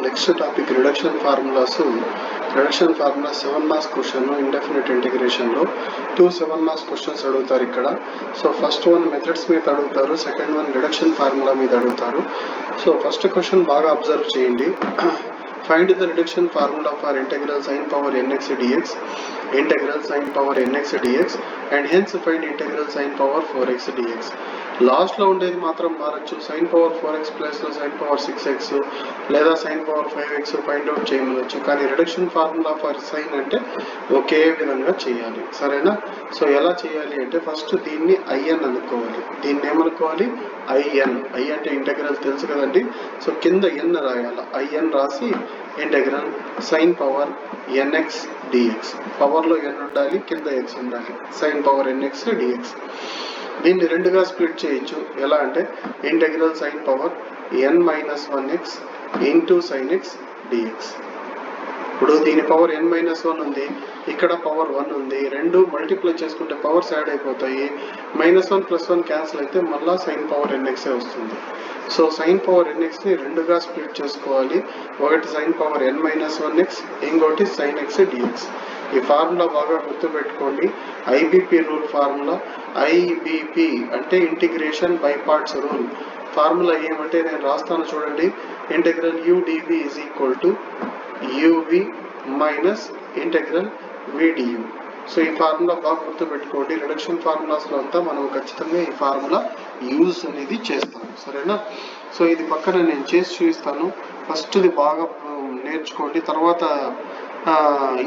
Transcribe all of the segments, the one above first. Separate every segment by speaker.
Speaker 1: Next topic reduction formulas. Reduction formula 7 marks question indefinite ఇంటిగ్రేషన్లో 2 7 marks questions అడుగుతారు ఇక్కడ. So first one methods మీద అడుగుతారు, సెకండ్ వన్ రిడక్షన్ ఫార్ములా మీద అడుగుతారు. సో ఫస్ట్ క్వశ్చన్ బాగా అబ్జర్వ్ చేయండి. Find the reduction formula for integral sine power nx dx, integral sine power nx dx and hence find integral sine power 4x dx. Last లో ఉండేది మాత్రం మారచ్చు. Sign power 4x plus లో sine power 6x లేదా sine power 5x find out చేయవచ్చు. కానీ reduction formula for sign అంటే ఒకే విధంగా చేయాలి, సరేనా? సో ఎలా చేయాలి అంటే ఫస్ట్ దీన్ని ఐఎన్ అనుకోవాలి. దీన్ని ఏమనుకోవాలి? ఐఎన్. ఐ అంటే ఇంటెగ్రల్ తెలుసు కదండి. సో కింద ఎన్ రాయాలి, ఐఎన్ రాసి integral sine power nx dx. Power లో n ఉండాలి, కింద x ఉండాలి. Sine power nx dx. దీన్ని రెండుగా స్ప్లిట్ చేయొచ్చు. ఎలా అంటే integral sine power n-1x into sine x dx. ఇప్పుడు దీని పవర్ n-1 ఉంది, ఇక్కడ పవర్ 1 ఉంది. రెండు మల్టిప్లై చేసుకుంటే పవర్స్ యాడ్ అయిపోతాయి. -1 + 1 క్యాన్సిల్ అయితే మళ్ళీ సైన్ పవర్ nx వస్తుంది. సో సైన్ పవర్ nx ని రెండుగా స్ప్లిట్ చేసుకోవాలి. ఒకటి సైన్ పవర్ n-1x, ఇంకోటి సైన్ ఎక్స్ డిఎక్స్. ఈ ఫార్ములా బాగా గుర్తుపెట్టుకోండి. ఐబిపి రూల్ ఫార్ములా. ఐబిపి అంటే integration by parts rule. Formula ఏమంటే నేను రాస్తాను చూడండి. Integral udv is equal to uv minus integral vdu. So ఈ ఫార్ములా బాగా గుర్తుపెట్టుకోండి. రిడక్షన్ ఫార్ములాస్ లో అంతా మనం ఖచ్చితంగా ఈ ఫార్ములా యూజ్ అనేది చేస్తాం, సరేనా? సో ఇది పక్కన నేను చేసి చూపిస్తాను. ఫస్ట్ ఇది బాగా నేర్చుకోండి, తర్వాత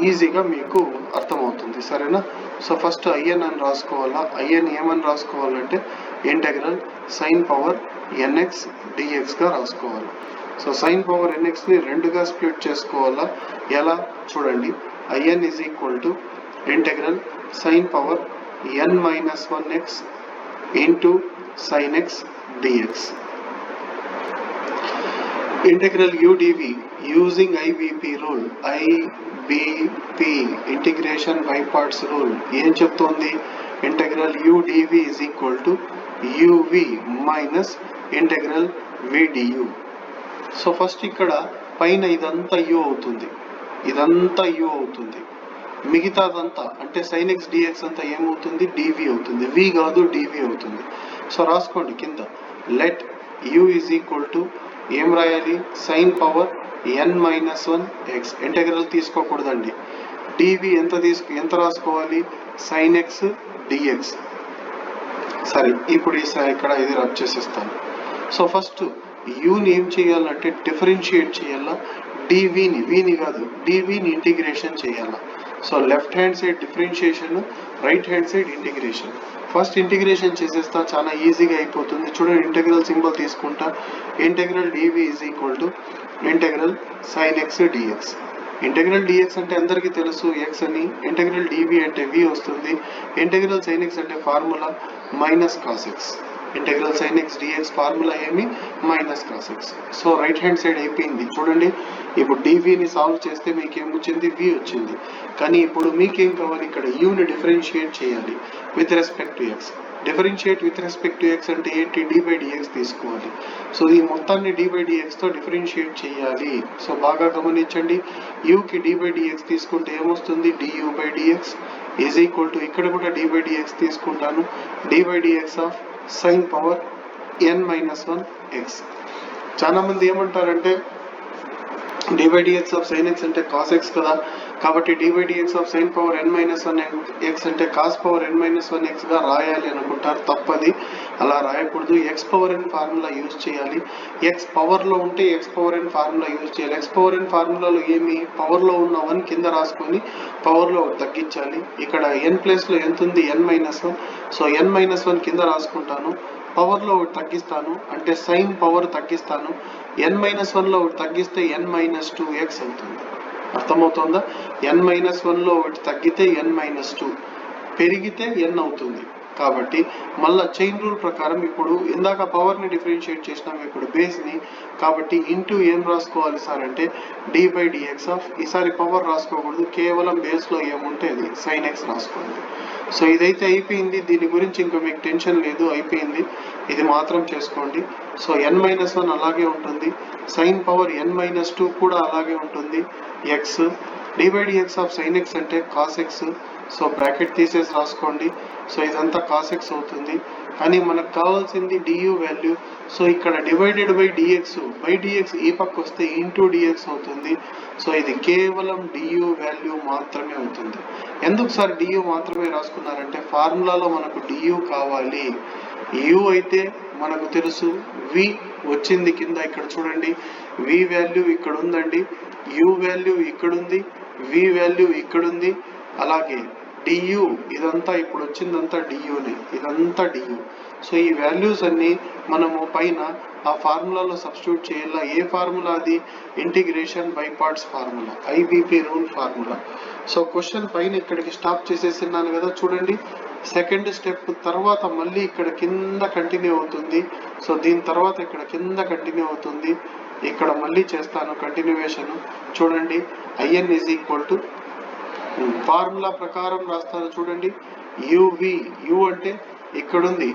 Speaker 1: ఈజీగా మీకు అర్థమవుతుంది, సరేనా? సో ఫస్ట్ ఐఎన్ అని రాసుకోవాలా. ఐఎన్ ఏమని రాసుకోవాలంటే integral sine power nx dx గా రాసుకోవాలి. సో సైన్ పవర్ nx ని రెండుగా స్ప్లిట్ చేసుకోవాలా. ఎలా చూడండి. IN is equal to integral sine power n-1x into sine x dx. Integral udv using IBP rule. IBP integration by parts rule ఏం చెప్తోంది? Integral udv is equal to uv minus integral vdu. So first ఇక్కడ పైన ఇదంతా u అవుతుంది, ఇదంతా u అవుతుంది. మిగతాదంతా అంటే సైన్ ఎక్స్ డిఎక్స్ అంతా ఏమవుతుంది? డివి అవుతుంది. వి కాదు, డివి అవుతుంది. సో రాసుకోండి కింద. Let u is equal to ఏం రాయాలి? Sine power n-1x. ఇంటెగ్రల్ తీసుకోకూడదండి. డివి ఎంత రాసుకోవాలి? Sine x dx. సరే, ఇప్పుడు ఇక్కడ ఇది రబ్ చేసేస్తాను. సో ఫస్ట్ యూని ఏం చేయాలంటే డిఫరెన్షియేట్ చేయాలా. డివిని, విని కాదు, డివిని ఇంటిగ్రేషన్ చేయాలా. So left hand side differentiation, right hand side integration. First integration చేసేస్తా, చాలా ఈజీగా అయిపోతుంది. చూడండి, ఇంటెగ్రల్ సింబల్ తీసుకుంటా. Integral dv is equal to integral sine x dx. Integral dx అంటే అందరికీ తెలుసు ఎక్స్ అని. ఇంటెగ్రల్ డివి అంటే వి వస్తుంది. ఇంటెగ్రల్ సైన్ ఎక్స్ అంటే formula minus cos x. Integral sine x d x formula ఏమి? Minus cos x. So right hand side అయిపోయింది. చూడండి, ఇప్పుడు డివిని సాల్వ్ చేస్తే మీకు ఏమొచ్చింది? వి వచ్చింది. కానీ ఇప్పుడు మీకేం కావాలి? ఇక్కడ యూని డిఫరెన్షియేట్ చేయాలి with respect to X. Differentiate with respect to X అంటే ఏంటి? d/dx తీసుకోవాలి. సో ఈ మొత్తాన్ని d/dx తో డిఫరెన్షియేట్ చేయాలి. సో బాగా గమనించండి. యూకి d/dx తీసుకుంటే ఏమొస్తుంది? du/dx ఈజ్ ఈక్వల్ టు, ఇక్కడ కూడా d/dx తీసుకుంటాను, d/dx of sign power n-1x. చాలా మంది ఏమంటారంటే d/dx ఆఫ్ సైన్ ఎక్స్ అంటే కాస్ ఎక్స్ కదా, కాబట్టి d/dx of sign power n-1x అంటే కాస్ పవర్ n-1x గా రాయాలి అనుకుంటారు. తప్పది, అలా రాయకూడదు. X power n formula use చేయాలి. ఎక్స్ పవర్ లో ఉంటే X power n formula use చేయాలి. ఎక్స్ పవర్ n ఫార్ములాలో ఏమి? పవర్ లో ఉన్న 1 కింద రాసుకొని పవర్ లో తగ్గించాలి. ఇక్కడ n ప్లేస్ లో ఎంత ఉంది? n-1. సో n-1 కింద రాసుకుంటాను, పవర్ లో ఒకటి తగ్గిస్తాను, అంటే సైన్ పవర్ తగ్గిస్తాను. n-1 లో ఒకటి తగ్గిస్తే n-2x అవుతుంది. అర్థమవుతుందా? n-1 లో ఒకటి తగ్గితే n-2, పెరిగితే n అవుతుంది. కాబట్టి మళ్ళా చైన్ రూల్ ప్రకారం ఇప్పుడు ఇందాక పవర్ ని డిఫరెన్షియేట్ చేసినాం, ఇప్పుడు బేస్ ని. కాబట్టి ఇంటూ ఏం రాసుకోవాలి సార్ అంటే d/dx ఆఫ్, ఈసారి పవర్ రాసుకోకూడదు, కేవలం బేస్ లో ఏముంటే అది సైన్ ఎక్స్ రాసుకోండి. సో ఇదైతే అయిపోయింది, దీని గురించి ఇంకా మీకు టెన్షన్ లేదు, అయిపోయింది. ఇది మాత్రం చేసుకోండి. సో n-1 అలాగే ఉంటుంది, సైన్ పవర్ n-2 కూడా అలాగే ఉంటుంది. X divide X of sign x అంటే కాస్ ఎక్స్. సో బ్రాకెట్ తీసేసి రాసుకోండి. సో ఇదంతా కాస్ ఎక్స్ అవుతుంది. కానీ మనకు కావాల్సింది డియు వాల్యూ. సో ఇక్కడ divided by dx, by dx ఈ పక్క వస్తే ఇంటూ డిఎక్స్ అవుతుంది. సో ఇది కేవలం డియు వాల్యూ మాత్రమే అవుతుంది. ఎందుకు సార్ డియు మాత్రమే రాసుకున్నారంటే ఫార్ములాలో మనకు డియు కావాలి. యు అయితే మనకు తెలుసు, వి వచ్చింది కింద ఇక్కడ చూడండి, వి వాల్యూ ఇక్కడ ఉందండి, యు వాల్యూ ఇక్కడ ఉంది, వి వాల్యూ ఇక్కడ ఉంది. అలాగే డియు ఇదంతా ఇప్పుడు వచ్చిందంతా డియునే, ఇదంతా డియు. సో ఈ వాల్యూస్ అన్ని మనము పైన ఆ ఫార్ములాలో సబ్స్టిట్యూట్ చేయాలా. ఏ ఫార్ములా అది? Integration by parts formula, IBP rule formula. So question పైన ఇక్కడికి స్టాప్ చేసేసిన్నాను కదా చూడండి. సెకండ్ స్టెప్ తర్వాత మళ్ళీ ఇక్కడ కింద కంటిన్యూ అవుతుంది. సో దీని తర్వాత ఇక్కడ కింద కంటిన్యూ అవుతుంది. ఇక్కడ మళ్ళీ చేస్తాను కంటిన్యూవేషన్. చూడండి, IN is equal to formula ప్రకారం రాస్తాను చూడండి. యువి, యు అంటే ఇక్కడ ఉంది,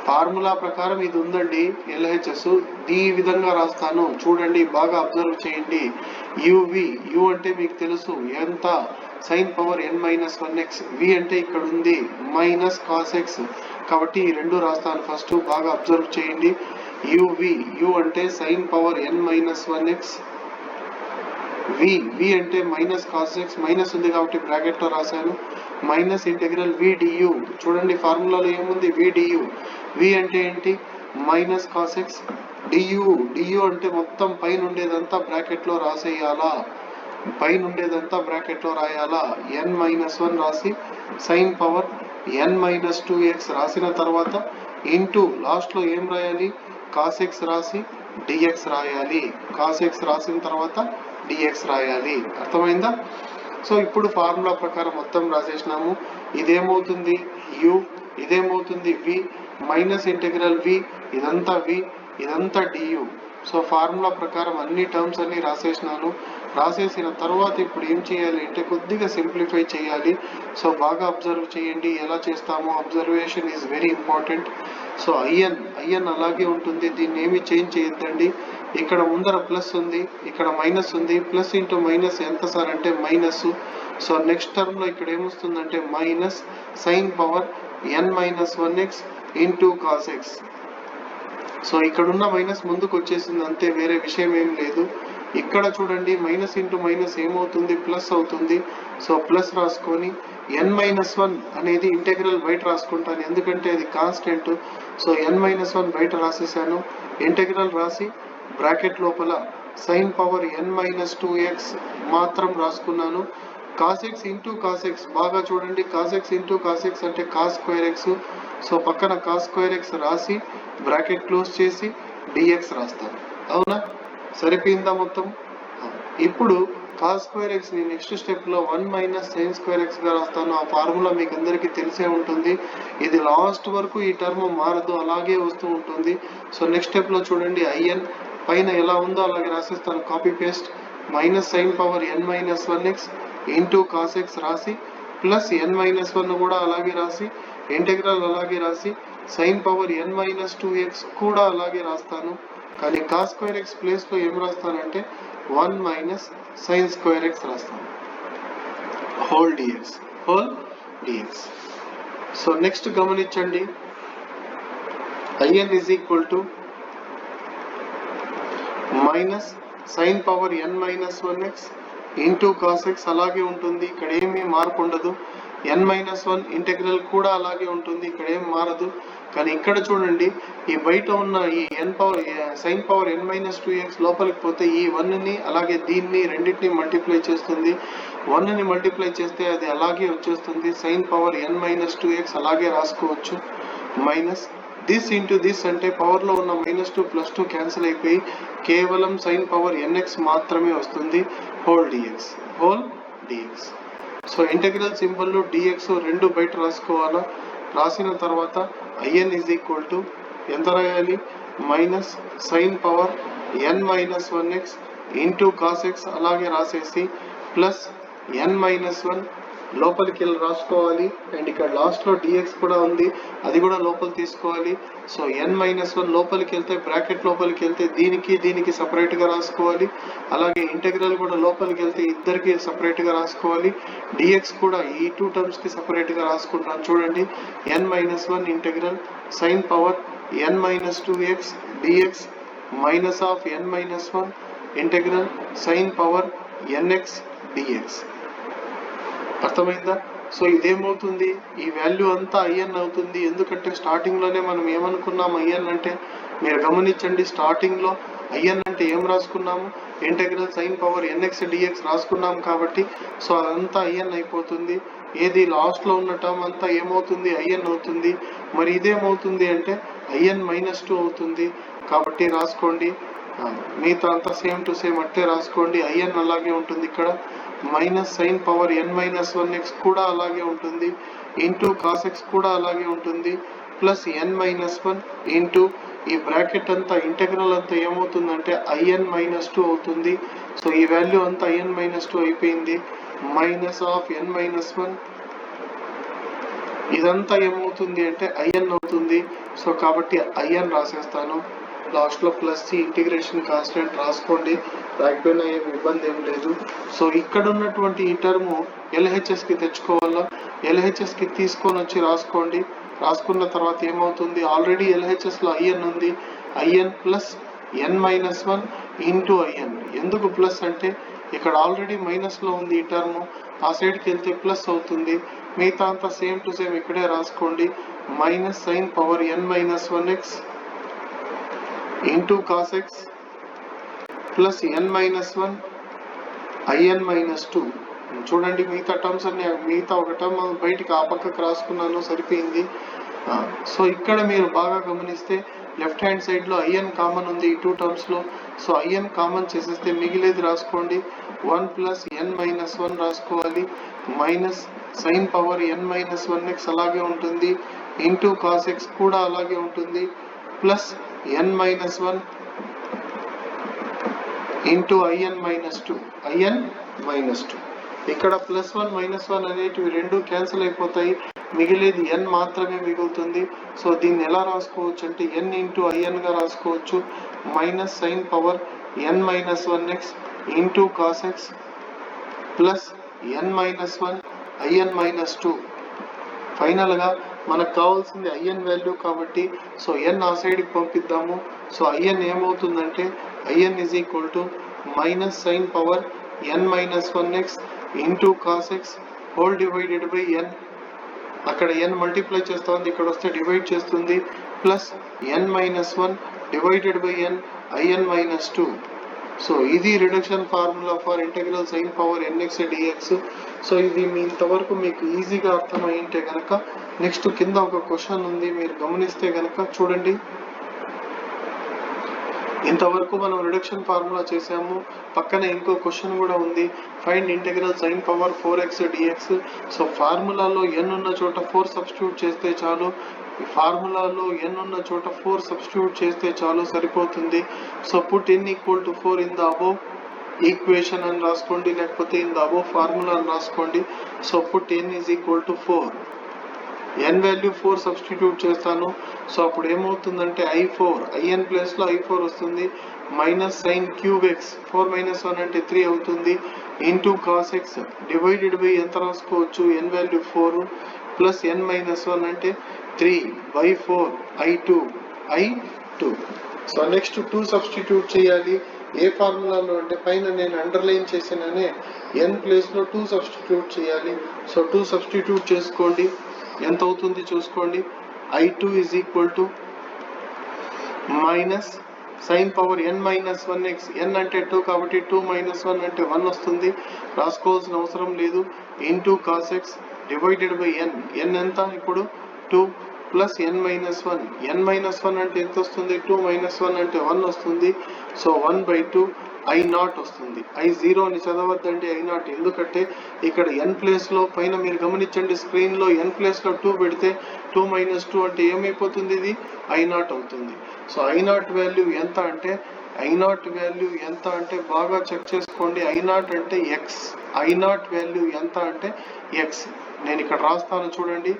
Speaker 1: ఫార్ములా ప్రకారం ఇది ఉందండి ఎల్హెచ్ఎస్, ఈ విధంగా రాస్తాను చూడండి, బాగా అబ్జర్వ్ చేయండి. యువి, యు అంటే మీకు తెలుసు ఎంత, సైన్ పవర్ n-1x, వి అంటే ఇక్కడ ఉంది మైనస్ కాస్ ఎక్స్. కాబట్టి ఈ రెండు రాస్తాను ఫస్ట్, బాగా అబ్జర్వ్ చేయండి. యువి, యు అంటే సైన్ పవర్ n-1x, వి అంటే మైనస్ కాస్ ఎక్స్, మైనస్ ఉంది కాబట్టి బ్రాకెట్ లో రాశాను, మైనస్ ఇంటెగ్రల్ వి డియు. చూడండి ఫార్ములాలో ఏముంది, వి డియు. వి అంటే ఏంటి, minus cos X. DU, DU అంటే మొత్తం పైన ఉండేదంతా బ్రాకెట్ లో రాసేయాలా, పైన ఉండేదంతా బ్రాకెట్ లో రాయాలా. n-1 రాసి సైన్ పవర్ n-2x రాసిన తర్వాత ఇంటూ లాస్ట్ లో ఏం రాయాలి, కాస్ ఎక్స్ రాసి డిఎక్స్ రాయాలి. కాస్ ఎక్స్ రాసిన తర్వాత డిఎక్స్ రాయాలి. అర్థమైందా? సో ఇప్పుడు ఫార్ములా ప్రకారం మొత్తం రాసేసినాము. ఇదేమవుతుంది యు, ఇదేమవుతుంది వి, మైనస్ ఇంటెగ్రల్ వి, ఇదంతా వి, ఇదంతా డియు. సో ఫార్ములా ప్రకారం అన్ని టర్మ్స్ అన్ని రాసేసినాను. రాసేసిన తర్వాత ఇప్పుడు ఏం చేయాలి అంటే కొద్దిగా సింప్లిఫై చేయాలి. సో బాగా అబ్జర్వ్ చేయండి ఎలా చేస్తామో, observation is very important. So I n అలాగే ఉంటుంది, దీన్ని ఏమి చేంజ్ చేయొద్దండి. ఇక్కడ ముందర ప్లస్ ఉంది, ఇక్కడ మైనస్ ఉంది, ప్లస్ ఇంటూ మైనస్ ఎంత సార్ అంటే మైనస్. సో నెక్స్ట్ టర్మ్ లో ఇక్కడ ఏమొస్తుందంటే minus sine power n-1x into cos x. So ఇక్కడ ఉన్న మైనస్ ముందుకు వచ్చేసింది అంతే, వేరే విషయం ఏం లేదు. ఇక్కడ చూడండి మైనస్ ఇంటూ మైనస్ ఏమవుతుంది, ప్లస్ అవుతుంది. సో ప్లస్ రాసుకొని n-1 అనేది ఇంటెగ్రల్ బయట రాసుకుంటాను ఎందుకంటే అది కాన్స్టెంట్. సో n-1 బయట రాసేసాను, ఇంటెగ్రల్ రాసి బ్రాకెట్ లోపల సైన్ పవర్ n-2x మాత్రం రాసుకున్నాను. Cos X into cos X, బాగా చూడండి, cos X into cos X అంటే కాస్ స్క్వేర్ ఎక్స్. సో పక్కన కాస్ స్క్వేర్ ఎక్స్ రాసి బ్రాకెట్ క్లోజ్ చేసి డిఎక్స్ రాస్తాను. అవునా, సరిపోయిందా మొత్తం? ఇప్పుడు కాస్ స్క్వేర్ ఎక్స్ ని నెక్స్ట్ స్టెప్ లో 1 మైనస్ సైన్ స్క్వేర్ ఎక్స్ గా రాస్తాను. ఆ ఫార్ములా మీకు అందరికీ తెలిసే ఉంటుంది. ఇది లాస్ట్ వరకు ఈ టర్మ్ మారదు, అలాగే వస్తూ ఉంటుంది. సో నెక్స్ట్ స్టెప్ లో చూడండి, ఐఎన్ పైన ఎలా ఉందో అలాగే రాసేస్తాను, copy paste. Minus sine power n-1x into cos x రాసి ప్లస్ n-1 కూడా అలాగే రాసి ఇంటెగ్రల్ అలాగే రాసి సైన్ పవర్ n-2x కూడా అలాగే రాస్తాను. కానీ కాస్ స్క్వేర్ ఎక్స్ ప్లేస్ లో ఏం రాస్తానంటే 1 మైనస్ సైన్ స్క్వేర్ ఎక్స్ రాస్తాను, whole dx, whole dx. So next గమనించండి, I N is equal to minus sine power n-1x into cos x అలాగే ఉంటుంది, ఇక్కడ ఏమీ మార్పు ఉండదు. n-1 ఇంటెగ్రల్ కూడా అలాగే ఉంటుంది, ఇక్కడ ఏం మారదు. కానీ ఇక్కడ చూడండి, ఈ బయట ఉన్న ఈ సైన్ పవర్ n-2x లోపలికి పోతే ఈ 1ని అలాగే దీన్ని రెండింటిని మల్టిప్లై చేస్తుంది. 1ని మల్టిప్లై చేస్తే అది అలాగే వచ్చేస్తుంది, సైన్ పవర్ n-2x అలాగే రాసుకోవచ్చు. మైనస్ దిస్ ఇంటూ దిస్ అంటే పవర్ లో ఉన్న -2 +2 క్యాన్సిల్ అయిపోయి కేవలం సైన్ పవర్ nx మాత్రమే వస్తుంది, whole dx, whole dx. So integral symbol dx రెండు బయట రాసుకోవాలా. రాసిన తర్వాత ఐఎన్ ఈజ్ ఈక్వల్ టు ఎంత రాయాలి, minus sine power n-1x into cos x అలాగే రాసేసి ప్లస్ n-1 లోపలికి వెళ్ళి రాసుకోవాలి. అండ్ ఇక్కడ లాస్ట్లో డిఎక్స్ కూడా ఉంది, అది కూడా లోపల తీసుకోవాలి. సో n-1 లోపలికి వెళ్తే, బ్రాకెట్ లోపలికి వెళ్తే దీనికి సపరేట్గా రాసుకోవాలి. అలాగే ఇంటెగ్రల్ కూడా లోపలికి వెళ్తే ఇద్దరికి సపరేట్గా రాసుకోవాలి. డిఎక్స్ కూడా ఈ 2 టర్మ్స్కి సపరేట్గా రాసుకుంటాను. చూడండి, n-1 integral sine power n-2x dx minus of n-1 integral sine power nx dx. అర్థమైందా? సో ఇదేమవుతుంది, ఈ వాల్యూ అంతా IN అవుతుంది. ఎందుకంటే స్టార్టింగ్లోనే మనం ఏమనుకున్నాము, IN అంటే మీరు గమనించండి, స్టార్టింగ్లో IN అంటే ఏం రాసుకున్నాము, integral sine power nx dx రాసుకున్నాము. కాబట్టి సో అదంతా IN అయిపోతుంది. ఏది లాస్ట్లో ఉన్న టర్మ్ అంతా ఏమవుతుంది, IN అవుతుంది. మరి ఇదేమవుతుంది అంటే IN-2 అవుతుంది. కాబట్టి రాసుకోండి, మిగతా అంతా సేమ్ టు సేమ్ అట్టే రాసుకోండి. IN అలాగే ఉంటుంది. ఇక్కడ మైనస్ సైన్ పవర్ n-1x కూడా అలాగే ఉంటుంది, ఇంటూ కాస్ x కూడా అలాగే ఉంటుంది, ప్లస్ n-1 ఇంటూ ఈ బ్రాకెట్ అంతా ఇంటెగ్రల్ అంతా ఏమవుతుందంటే IN-2 అవుతుంది. సో ఈ వాల్యూ అంతా IN-2 అయిపోయింది. మైనస్ ఆఫ్ n-1 ఇదంతా ఏమవుతుంది అంటే IN అవుతుంది. సో కాబట్టి IN రాసేస్తాను. లాస్ట్లో ప్లస్ ఇంటిగ్రేషన్ కాన్స్టెంట్ రాసుకోండి, రాకపోయినా ఏం ఇబ్బంది ఏం లేదు. సో ఇక్కడ ఉన్నటువంటి ఈ టర్ము LHSకి తెచ్చుకోవాలా, LHSకి తీసుకొని వచ్చి రాసుకోండి. రాసుకున్న తర్వాత ఏమవుతుంది, ఆల్రెడీ LHSలో IN ఉంది, IN plus n-1 into IN. ఎందుకు ప్లస్ అంటే ఇక్కడ ఆల్రెడీ మైనస్లో ఉంది ఈ టర్ము, ఆ సైడ్కి వెళ్తే ప్లస్ అవుతుంది. మిగతా అంతా సేమ్ టు సేమ్ ఇక్కడే రాసుకోండి. Minus sine power n-1x into cos x plus n-1 IN-2. చూడండి, మిగతా టర్మ్స్ అన్ని, మిగతా ఒక టర్మ్ బయటికి ఆ పక్కకు రాసుకున్నాను, సరిపోయింది. సో ఇక్కడ మీరు బాగా గమనిస్తే లెఫ్ట్ హ్యాండ్ సైడ్లో IN కామన్ ఉంది ఈ 2 టర్మ్స్లో. సో IN కామన్ చేసేస్తే మిగిలేది రాసుకోండి, 1 ప్లస్ n-1 రాసుకోవాలి, మైనస్ సైన్ పవర్ n-1x అలాగే ఉంటుంది, ఇంటూ కాస్ x కూడా అలాగే ఉంటుంది, ప్లస్ n-1 ఇంటూ IN-2. ఇక్కడ +1 -1 అనేటివి రెండు క్యాన్సిల్ అయిపోతాయి, మిగిలేది n మాత్రమే మిగులుతుంది. సో దీన్ని ఎలా రాసుకోవచ్చు అంటే n ఇంటూ IN గా రాసుకోవచ్చు. Minus sine power n-1x into cos x plus n-1 IN-2. ఫైనల్గా మనకు కావాల్సింది IN వాల్యూ కాబట్టి సో n ఆ సైడ్కి పంపిద్దాము. సో IN ఏమవుతుందంటే IN is equal to minus sine power n-1x into cos x whole divided by n. అక్కడ n multiply చేస్తుంది, ఇక్కడ వస్తే డివైడ్ చేస్తుంది, plus n-1 divided by n IN-2. So ఇది reduction formula for integral sine power nx dx. So ఇది మీ ఇంతవరకు మీకు ఈజీగా అర్థమైంటే కనుక నెక్స్ట్ కింద ఒక క్వశ్చన్ ఉంది, మీరు గమనిస్తే కనుక చూడండి. ఇంతవరకు మనం రిడక్షన్ ఫార్ములా చేసాము, పక్కన ఇంకో క్వశ్చన్ కూడా ఉంది, find integral sine power 4x dx. So ఫార్ములాలో n ఉన్న చోట 4 సబ్స్టిట్యూట్ చేస్తే చాలు, ఈ ఫార్ములాలో n ఉన్న చోట 4 సబ్స్టిట్యూట్ చేస్తే చాలు, సరిపోతుంది. So put n equal to 4 in the above equation అని రాసుకోండి, లేకపోతే ఇన్ ద అబోవ్ ఫార్ములా అని రాసుకోండి. So put n is equal to 4, n value 4 substitute చేస్తాను. సో అప్పుడు ఏమవుతుందంటే IN ప్లేస్లో I4 వస్తుంది, మైనస్ సైన్ క్యూబ్ x 4 - 1 అంటే 3 అవుతుంది, into cos x divided by ఎంత రాసుకోవచ్చు, n వాల్యూ 4 ప్లస్ n-1 అంటే 3/4 I2. సో నెక్స్ట్ 2 సబ్స్టిట్యూట్ చేయాలి. ఏ ఫార్ములాలో అంటే పైన నేను అండర్లైన్ చేసిననే n ప్లేస్లో 2 సబ్స్టిట్యూట్ చేయాలి. సో 2 సబ్స్టిట్యూట్ చేసుకోండి, ఎంత అవుతుంది చూసుకోండి. I2 is equal to minus sine power n-1x, n అంటే 2 కాబట్టి 2 - 1 అంటే 1 వస్తుంది, రాసుకోవాల్సిన అవసరం లేదు, into cos x divided by n. n ఎంత ఇప్పుడు 2 ప్లస్ n-1. n-1 అంటే ఎంత వస్తుంది, 2 - 1 అంటే 1 వస్తుంది. సో 1/2 I0 వస్తుంది. I0 అని చదవద్దండి, I0, ఎందుకంటే ఇక్కడ n ప్లేస్లో పైన మీరు గమనించండి స్క్రీన్లో n ప్లేస్లో 2 పెడితే 2 - 2 అంటే ఏమైపోతుంది, ఇది I0 అవుతుంది. సో I0 వాల్యూ ఎంత అంటే I0 వాల్యూ ఎంత అంటే బాగా చెక్ చేసుకోండి. I0 అంటే ఎక్స్. I0 వాల్యూ ఎంత అంటే ఎక్స్. నేను ఇక్కడ రాస్తాను చూడండి.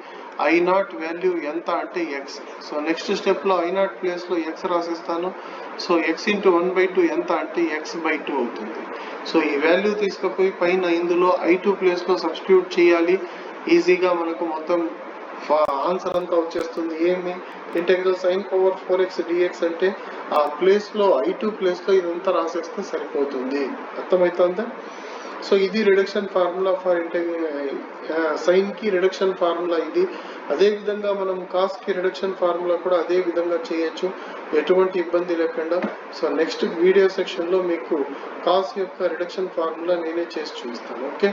Speaker 1: I0 వాల్యూ ఎంత అంటే ఎక్స్. సో నెక్స్ట్ స్టెప్లో I0 ప్లేస్లో ఎక్స్ రాసిస్తాను. సో ఎక్స్ ఇంటూ 1/2 ఎంత అంటే x/2 అవుతుంది. సో ఈ వాల్యూ తీసుకుపోయి పైన ఇందులో I2 ప్లేస్లో సబ్స్టిట్యూట్ చేయాలి. ఈజీగా మనకు మొత్తం ఆన్సర్ అంతా వచ్చేస్తుంది. ఏమి integral sin power 4x dx అంటే ఆ ప్లేస్లో I2 ప్లేస్లో ఇదంతా రాసేస్తే సరిపోతుంది. అర్థమవుతుందా? సో ఇది రిడక్షన్ ఫార్ములా ఫర్ సైన్ కి రిడక్షన్ ఫార్ములా ఇది. అదే విధంగా మనం కాస్ కి రిడక్షన్ ఫార్ములా కూడా అదే విధంగా చేయొచ్చు, ఎటువంటి ఇబ్బంది లేకుండా. సో నెక్స్ట్ వీడియో సెక్షన్ లో మీకు కాస్ యొక్క రిడక్షన్ ఫార్ములా నేనే చేసి చూపిస్తాను. ఓకే.